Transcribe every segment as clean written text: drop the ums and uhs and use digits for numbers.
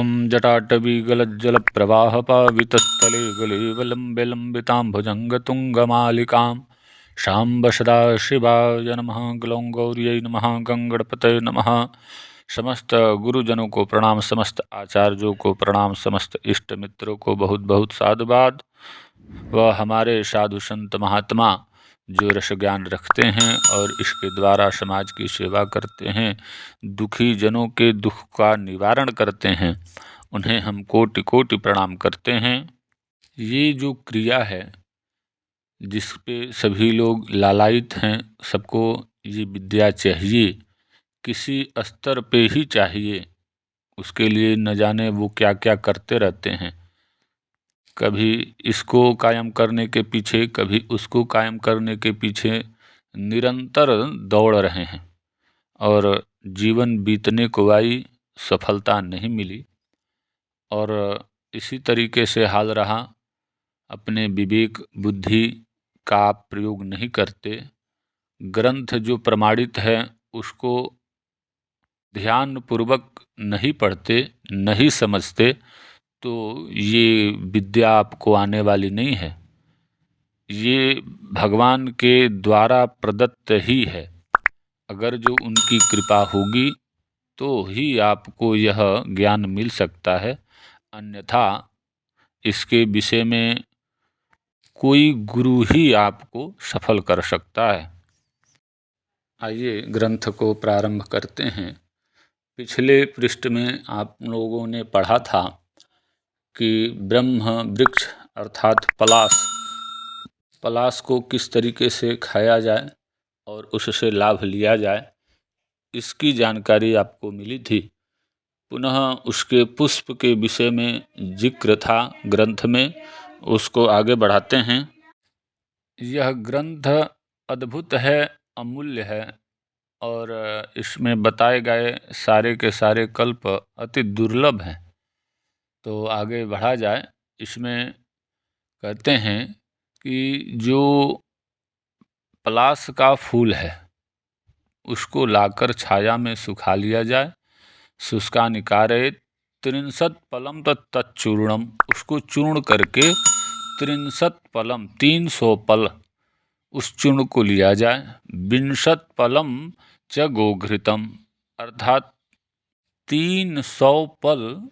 ॐ जटाटवीगलज्जलप्रवाहपावितस्थले गलेवलम्बे लम्बिताम्भुजङ्गतुङ्गमालिकां शाम्ब सदाशिवाय नमः। ग्लौं गौर्यै नमः। गंगणपतये नमः। समस्त गुरुजनों को प्रणाम, समस्त आचार्यों को प्रणाम, समस्त इष्ट मित्रों को बहुत बहुत साधुवाद। वह हमारे साधु संत महात्मा जो रस ज्ञान रखते हैं और इसके द्वारा समाज की सेवा करते हैं, दुखी जनों के दुख का निवारण करते हैं, उन्हें हम कोटि कोटि प्रणाम करते हैं। ये जो क्रिया है जिस पे सभी लोग लालायित हैं, सबको ये विद्या चाहिए, किसी स्तर पे ही चाहिए। उसके लिए न जाने वो क्या क्या करते रहते हैं, कभी इसको कायम करने के पीछे, कभी उसको कायम करने के पीछे निरंतर दौड़ रहे हैं और जीवन बीतने को आई, सफलता नहीं मिली। और इसी तरीके से हाल रहा, अपने विवेक बुद्धि का प्रयोग नहीं करते, ग्रंथ जो प्रमाणित है उसको ध्यान पूर्वक नहीं पढ़ते, नहीं समझते, तो ये विद्या आपको आने वाली नहीं है। ये भगवान के द्वारा प्रदत्त ही है। अगर जो उनकी कृपा होगी तो ही आपको यह ज्ञान मिल सकता है, अन्यथा इसके विषय में कोई गुरु ही आपको सफल कर सकता है। आइए ग्रंथ को प्रारंभ करते हैं। पिछले पृष्ठ में आप लोगों ने पढ़ा था कि ब्रह्म वृक्ष अर्थात पलाश को किस तरीके से खाया जाए और उससे लाभ लिया जाए, इसकी जानकारी आपको मिली थी। पुनः उसके पुष्प के विषय में जिक्र था ग्रंथ में, उसको आगे बढ़ाते हैं। यह ग्रंथ अद्भुत है, अमूल्य है और इसमें बताए गए सारे के सारे कल्प अति दुर्लभ हैं। तो आगे बढ़ा जाए। इसमें कहते हैं कि जो पलाश का फूल है उसको लाकर छाया में सुखा लिया जाए। शुष्का निकारे त्रिंशत पलम तच्चूर्णम, उसको चूर्ण करके 63 पलम 300 पल उस चूर्ण को लिया जाए। विंशत पलम च गोघृतम, अर्थात 300 पल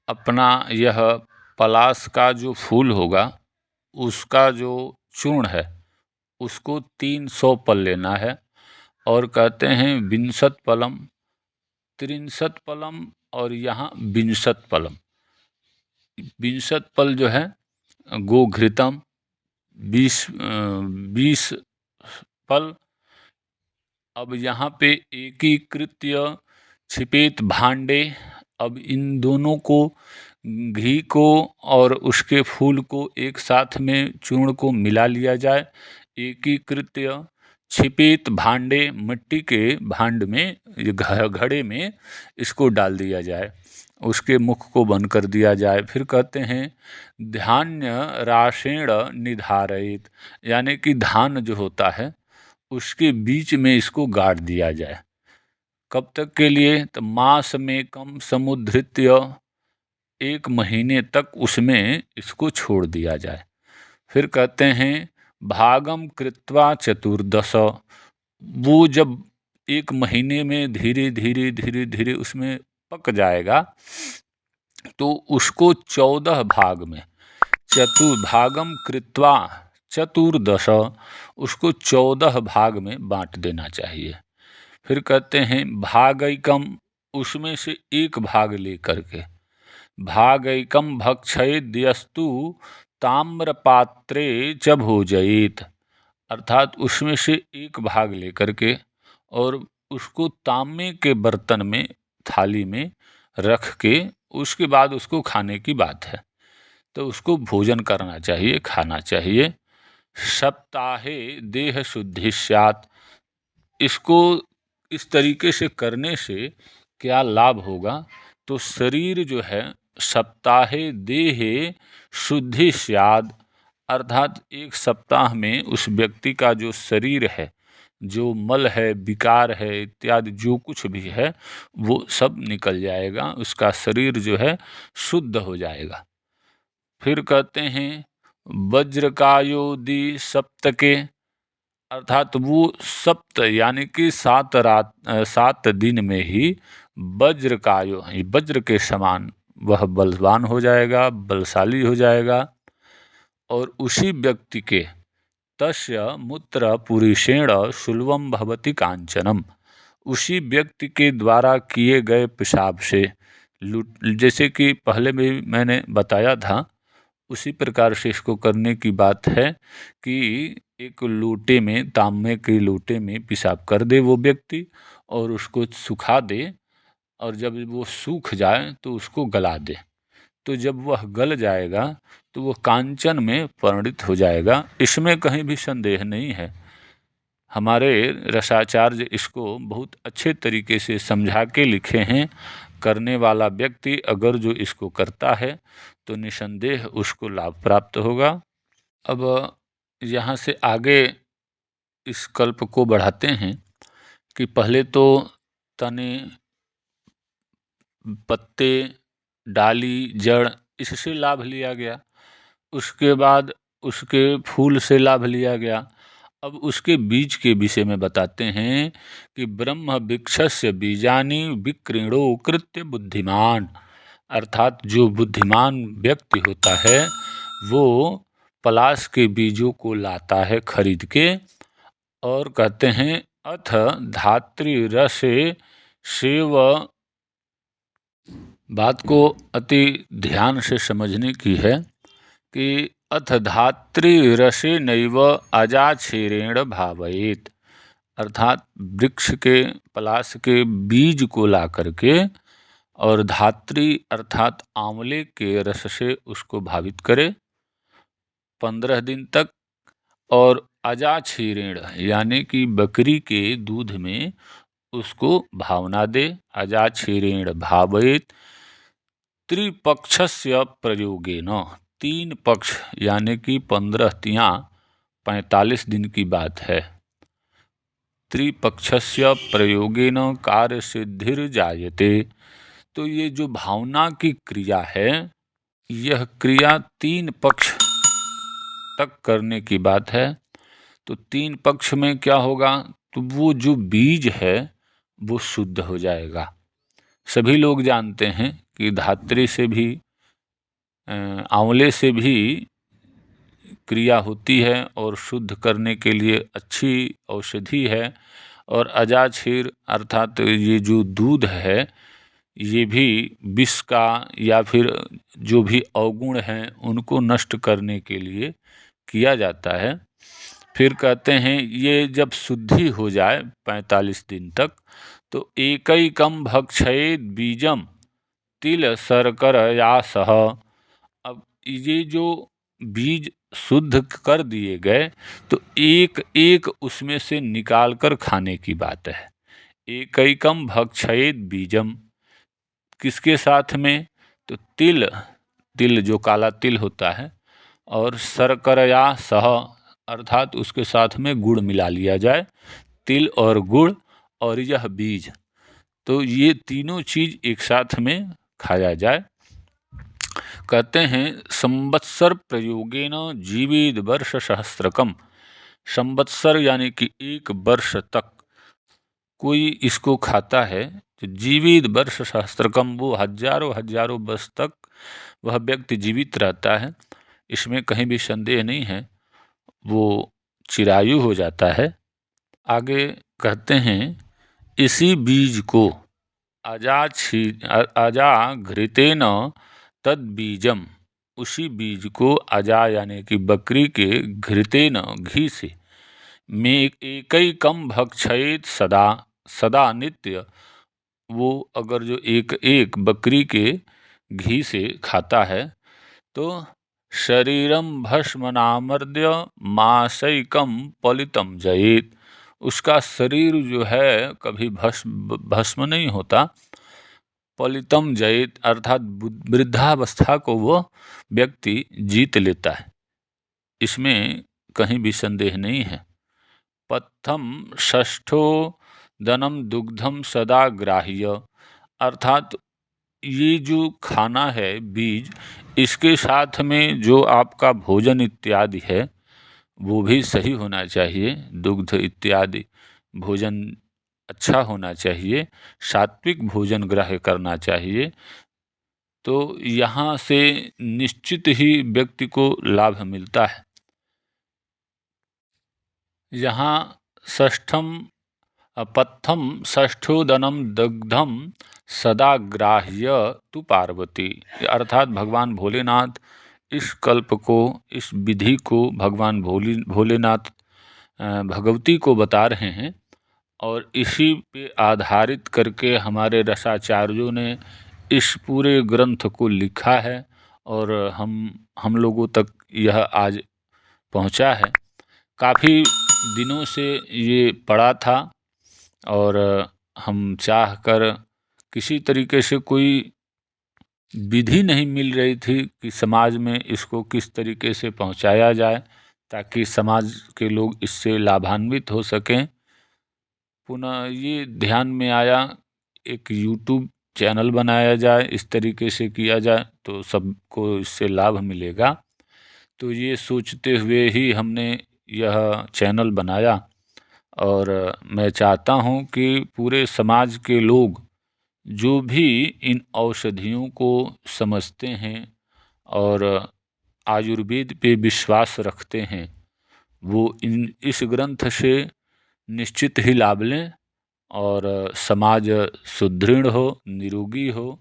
अपना यह पलाश का जो फूल होगा उसका जो चूर्ण है उसको 300 पल लेना है। और कहते हैं विंशत पलम, 63 पलम और यहाँ विंशत पलम। विंशत पल जो है गोघृतम, 20 पल। अब यहाँ पे एकीकृत्य छिपेत भांडे, अब इन दोनों को, घी को और उसके फूल को एक साथ में चूर्ण को मिला लिया जाए। एकीकृत्य छिपेत भांडे, मिट्टी के भांड में, घड़े में इसको डाल दिया जाए, उसके मुख को बंद कर दिया जाए। फिर कहते हैं धान्य राशेण निधारयित, यानी कि धान जो होता है उसके बीच में इसको गाड़ दिया जाए। कब तक के लिए? तो मास में कम समुद्रित्य, 1 महीने तक उसमें इसको छोड़ दिया जाए। फिर कहते हैं भागम कृत्वा चतुर्दश, वो जब 1 महीने में धीरे धीरे धीरे धीरे उसमें पक जाएगा तो उसको 14 भाग में, भागम कृत्वा चतुर्दश, उसको 14 भाग में बांट देना चाहिए। फिर कहते हैं भागैकम, उसमें से 1 भाग लेकर के, भागैकम भक्षयेद्यस्तु ताम्रपात्रे च भोजयेत, अर्थात उसमें से 1 भाग लेकर के और उसको तांबे के बर्तन में, थाली में रख के उसके बाद उसको खाने की बात है। तो उसको भोजन करना चाहिए, खाना चाहिए। सप्ताहे देह शुद्धि स्यात्, इसको इस तरीके से करने से क्या लाभ होगा? तो शरीर जो है सप्ताहे देह शुद्धि स्यात्, अर्थात 1 सप्ताह में उस व्यक्ति का जो शरीर है, जो मल है, विकार है इत्यादि जो कुछ भी है वो सब निकल जाएगा, उसका शरीर जो है शुद्ध हो जाएगा। फिर कहते हैं वज्रकायोदि सप्तके, अर्थात वो सप्त यानी कि 7 दिन में ही वज्रकायो, वज्र के समान वह बलवान हो जाएगा, बलशाली हो जाएगा। और उसी व्यक्ति के तस्य मूत्र पुरुषेण शुल्वम भवति कांचनम, उसी व्यक्ति के द्वारा किए गए पेशाब से जैसे कि पहले भी मैंने बताया था उसी प्रकार से इसको करने की बात है कि एक लोटे में, तांबे के लोटे में पेशाब कर दे वो व्यक्ति और उसको सुखा दे, और जब वो सूख जाए तो उसको गला दे। तो जब वह गल जाएगा तो वह कांचन में परिणित हो जाएगा, इसमें कहीं भी संदेह नहीं है। हमारे रसाचार्य इसको बहुत अच्छे तरीके से समझा के लिखे हैं। करने वाला व्यक्ति अगर जो इसको करता है तो निसंदेह उसको लाभ प्राप्त होगा। अब यहाँ से आगे इस कल्प को बढ़ाते हैं कि पहले तो तने, पत्ते, डाली, जड़ इससे लाभ लिया गया, उसके बाद उसके फूल से लाभ लिया गया। अब उसके बीज के विषय में बताते हैं कि ब्रह्म वृक्षस्य बीजानि विक्रीणो कृत्य बुद्धिमान, अर्थात जो बुद्धिमान व्यक्ति होता है वो पलाश के बीजों को लाता है खरीद के, और कहते हैं अथ धात्री रसे सेव, बात को अति ध्यान से समझने की है कि अथ धात्री रसे नैव अजाक्षीरेण भावयेत, अर्थात वृक्ष के पलाश के बीज को ला करके और धात्री अर्थात आंवले के रस से उसको भावित करे 15 दिन तक, और अजाक्षीरेण यानी कि बकरी के दूध में उसको भावना दे, अजाक्षीरेण भावयेत। त्रिपक्षस्य प्रयोगेन, 3 पक्ष यानी कि 15 तियां 45 दिन की बात है। त्रिपक्षस्य प्रयोगेन कार्य सिद्धिर जायते, तो ये जो भावना की क्रिया है यह क्रिया 3 पक्ष तक करने की बात है। तो 3 पक्ष में क्या होगा, तो वो जो बीज है वो शुद्ध हो जाएगा। सभी लोग जानते हैं कि धात्री से भी, आंवले से भी क्रिया होती है और शुद्ध करने के लिए अच्छी औषधि है। और अजाक्षीर अर्थात ये जो दूध है ये भी विष का या फिर जो भी अवगुण हैं उनको नष्ट करने के लिए किया जाता है। फिर कहते हैं ये जब शुद्धि हो जाए 45 दिन तक तो एकैकम भक्षयेद बीजम तिल शर्करया सह, अब ये जो बीज शुद्ध कर दिए गए तो एक एक उसमें से निकाल कर खाने की बात है। एकैकम भक्षयेद बीजम किसके साथ में, तो तिल, तिल जो काला तिल होता है, और शर्करया सह अर्थात उसके साथ में गुड़ मिला लिया जाए, तिल और गुड़ और यह बीज, तो ये तीनों चीज एक साथ में खाया जाए। कहते हैं संवत्सर प्रयोगेन जीवित वर्ष सहस्त्रकम, संवत्सर यानी कि 1 वर्ष तक कोई इसको खाता है तो जीवित वर्ष सहस्त्रकम, वो हजारों हजारों वर्ष तक वह व्यक्ति जीवित रहता है, इसमें कहीं भी संदेह नहीं है, वो चिरायु हो जाता है। आगे कहते हैं इसी बीज को अजाघृतेन तद बीजम, उसी बीज को अजा यानी कि बकरी के घृतेन घी से में एकैकम भक्षयेत सदा, सदा नित्य, वो अगर जो एक एक बकरी के घी से खाता है तो शरीरम भस्म नामर्द्य मासैकम पलितम जयेत, उसका शरीर जो है कभी भस्म नहीं होता, पलितम जयेत अर्थात वृद्धावस्था को वो व्यक्ति जीत लेता है, इसमें कहीं भी संदेह नहीं है। पथ्यम षष्ठो दनम दुग्धम सदा ग्राह्य, अर्थात ये जो खाना है बीज, इसके साथ में जो आपका भोजन इत्यादि है वो भी सही होना चाहिए। दुग्ध इत्यादि भोजन अच्छा होना चाहिए, सात्विक भोजन ग्रहण करना चाहिए। तो यहाँ से निश्चित ही व्यक्ति को लाभ मिलता है। यहाँ षष्ठम पथ्यम षष्ठोदनम दग्धम सदा ग्राह्य तु पार्वती, अर्थात भगवान भोलेनाथ इस कल्प को, इस विधि को भगवान भोलेनाथ भगवती को बता रहे हैं और इसी पे आधारित करके हमारे रसाचार्यों ने इस पूरे ग्रंथ को लिखा है और हम लोगों तक यह आज पहुंचा है। काफ़ी दिनों से ये पड़ा था और हम चाह कर किसी तरीके से कोई विधि नहीं मिल रही थी कि समाज में इसको किस तरीके से पहुंचाया जाए ताकि समाज के लोग इससे लाभान्वित हो सकें। पुनः ये ध्यान में आया एक यूट्यूब चैनल बनाया जाए, इस तरीके से किया जाए तो सबको इससे लाभ मिलेगा। तो ये सोचते हुए ही हमने यह चैनल बनाया और मैं चाहता हूँ कि पूरे समाज के लोग जो भी इन औषधियों को समझते हैं और आयुर्वेद पे विश्वास रखते हैं वो इस ग्रंथ से निश्चित ही लाभ लें और समाज सुदृढ़ हो, निरोगी हो।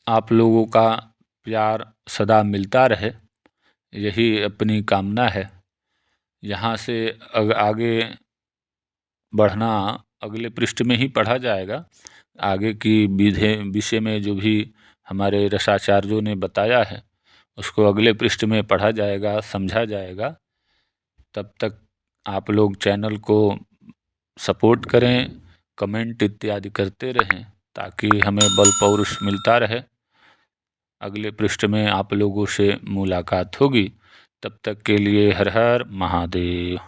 आप लोगों का प्यार सदा मिलता रहे, यही अपनी कामना है। यहाँ से आगे बढ़ना अगले पृष्ठ में ही पढ़ा जाएगा। आगे की विषय में जो भी हमारे रसाचार्यों ने बताया है उसको अगले पृष्ठ में पढ़ा जाएगा, समझा जाएगा। तब तक आप लोग चैनल को सपोर्ट करें, कमेंट इत्यादि करते रहें ताकि हमें बल पौरुष मिलता रहे। अगले पृष्ठ में आप लोगों से मुलाकात होगी। तब तक के लिए हर हर महादेव।